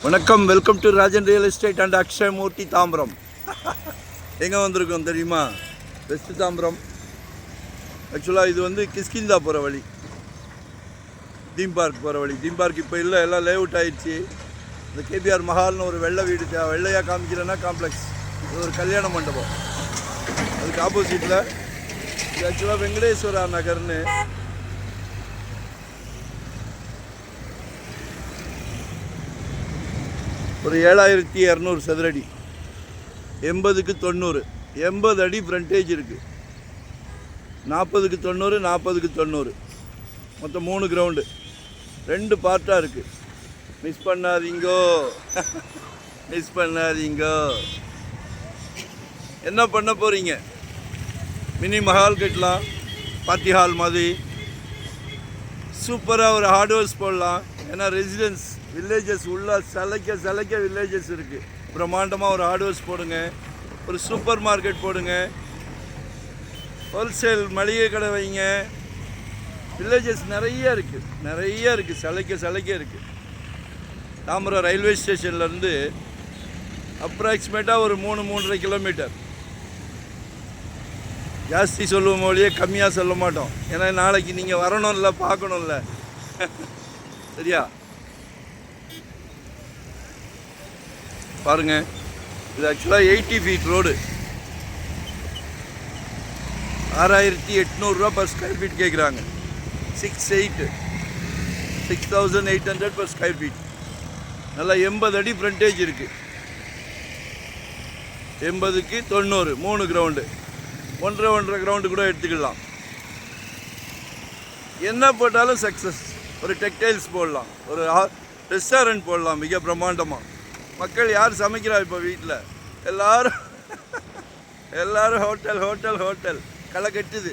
வணக்கம், welcome to Rajan real estate and Akshayamurthy Tambaram. எங்கே வந்திருக்கோம் தெரியுமா? வெஸ்ட் தாம்பரம். ஆக்சுவலாக இது வந்து கிஷ்கிந்தா போகிற வழி, தீம் பார்க் போகிற வழி. தீம் பார்க் இப்போ இல்லை, எல்லாம் லே அவுட் ஆகிடுச்சு. இந்த கேபிஆர் மஹால்னு ஒரு வெள்ளை வீடு, வெள்ளையாக காமிக்கிறேன்னா காம்ப்ளெக்ஸ், இது ஒரு கல்யாண மண்டபம். அதுக்கு ஆப்போசிட்டில் இது ஆக்சுவலாக வெங்கடேஸ்வரா நகர்னு. ஒரு 7200 சதுரடி, 80க்கு 90, 80 அடி ஃப்ரண்டேஜ் இருக்குது. 40க்கு 90, 40க்கு 90, மொத்தம் 3 கிரவுண்டு, 2 பார்ட்டாக இருக்குது. மிஸ் பண்ணாதீங்கோ, மிஸ் பண்ணாதீங்கோ. என்ன பண்ண போகிறீங்க? மினி மஹால் கட்டலாம், பார்ட்டி ஹால் மாதிரி சூப்பராக ஒரு ஹார்ட்வேர்ஸ் போடலாம். ஏன்னா ரெசிடென்ஸ் வில்லேஜஸ் உள்ள சலைக்க வில்லேஜஸ் இருக்குது. பிரம்மாண்டமாக ஒரு ஹார்ட்வேர்ஸ் போடுங்க, ஒரு சூப்பர் மார்க்கெட் போடுங்க, ஹோல்சேல் மளிகை கடை வைங்க. வில்லேஜஸ் நிறைய இருக்குது, சலைக்க இருக்குது. தாம்பரம் ரயில்வே ஸ்டேஷன்லேருந்து அப்ராக்சிமேட்டாக ஒரு 3-3.5 கிலோமீட்டர். ஜாஸ்தி சொல்லுவோம் மொழியே, கம்மியாக சொல்ல மாட்டோம். ஏன்னா நாளைக்கு நீங்கள் வரணும்ல, பார்க்கணும்ல. சரியா? பாருங்கள், இது ஆக்சுவலாக 80 feet road. 6800 per square feet கேட்குறாங்க. 6,800 பர் ஸ்கொயர் ஃபீட். நல்லா 80 அடி ஃப்ரண்டேஜ் இருக்குது. 80க்கு 90, 3 கிரவுண்டு, 1.5 கிரவுண்டு கூட எடுத்துக்கலாம். என்ன போட்டாலும் சக்ஸஸ். ஒரு டெக்டைல்ஸ் போடலாம், ஒரு ரெஸ்டாரண்ட் போடலாம் மிக பிரம்மாண்டமாக. மக்கள் யார் சமைக்கிறா இப்போ வீட்டில்? எல்லாரும் ஹோட்டல் களை கட்டுது.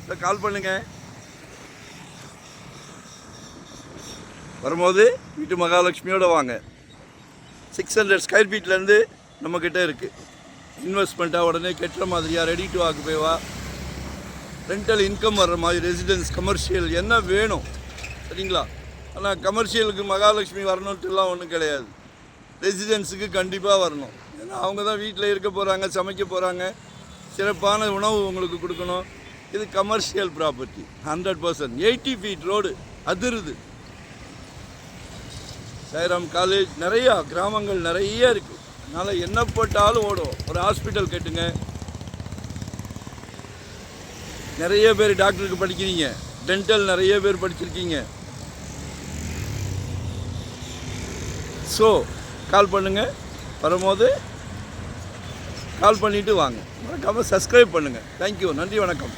ஸோ கால் பண்ணுங்க. வரும்போது வீட்டு மகாலட்சுமியோடு வாங்க. 600 ஸ்கொயர் ஃபீட்லேருந்து நம்மக்கிட்ட இருக்குது. இன்வெஸ்ட்மெண்ட்டாக உடனே கட்டுற மாதிரியா, ரெடி டு ஆக்குபேவா, ரெண்டல் இன்கம் வர்ற மாதிரி, ரெசிடென்ஸ், கமர்ஷியல், என்ன வேணும் சரிங்களா? ஆனால் கமர்ஷியலுக்கு மகாலட்சுமி வரணுன்ட்டுலாம் ஒன்றும் கிடையாது. ரெசிடென்ஸுக்கு கண்டிப்பாக வரணும். ஏன்னா அவங்க தான் வீட்டில் இருக்க போகிறாங்க, சமைக்க போகிறாங்க, சிறப்பான உணவு உங்களுக்கு கொடுக்கணும். இது கமர்ஷியல் ப்ராப்பர்ட்டி 100%. 80 ஃபீட் ரோடு அதிருது. சாய்ராம் காலேஜ், நிறையா கிராமங்கள் நிறைய இருக்குது. அதனால் என்ன போட்டாலும் ஓடும். ஒரு ஹாஸ்பிட்டல் கட்டுங்க. நிறைய பேர் டாக்டருக்கு படிக்கிறீங்க, டென்டல் நிறைய பேர் படிச்சிருக்கீங்க. ஸோ கால் பண்ணுங்கள். வரும்போது கால் பண்ணிவிட்டு வாங்க. மறக்காமல் சப்ஸ்கிரைப் பண்ணுங்கள். தேங்க்யூ, நன்றி, வணக்கம்.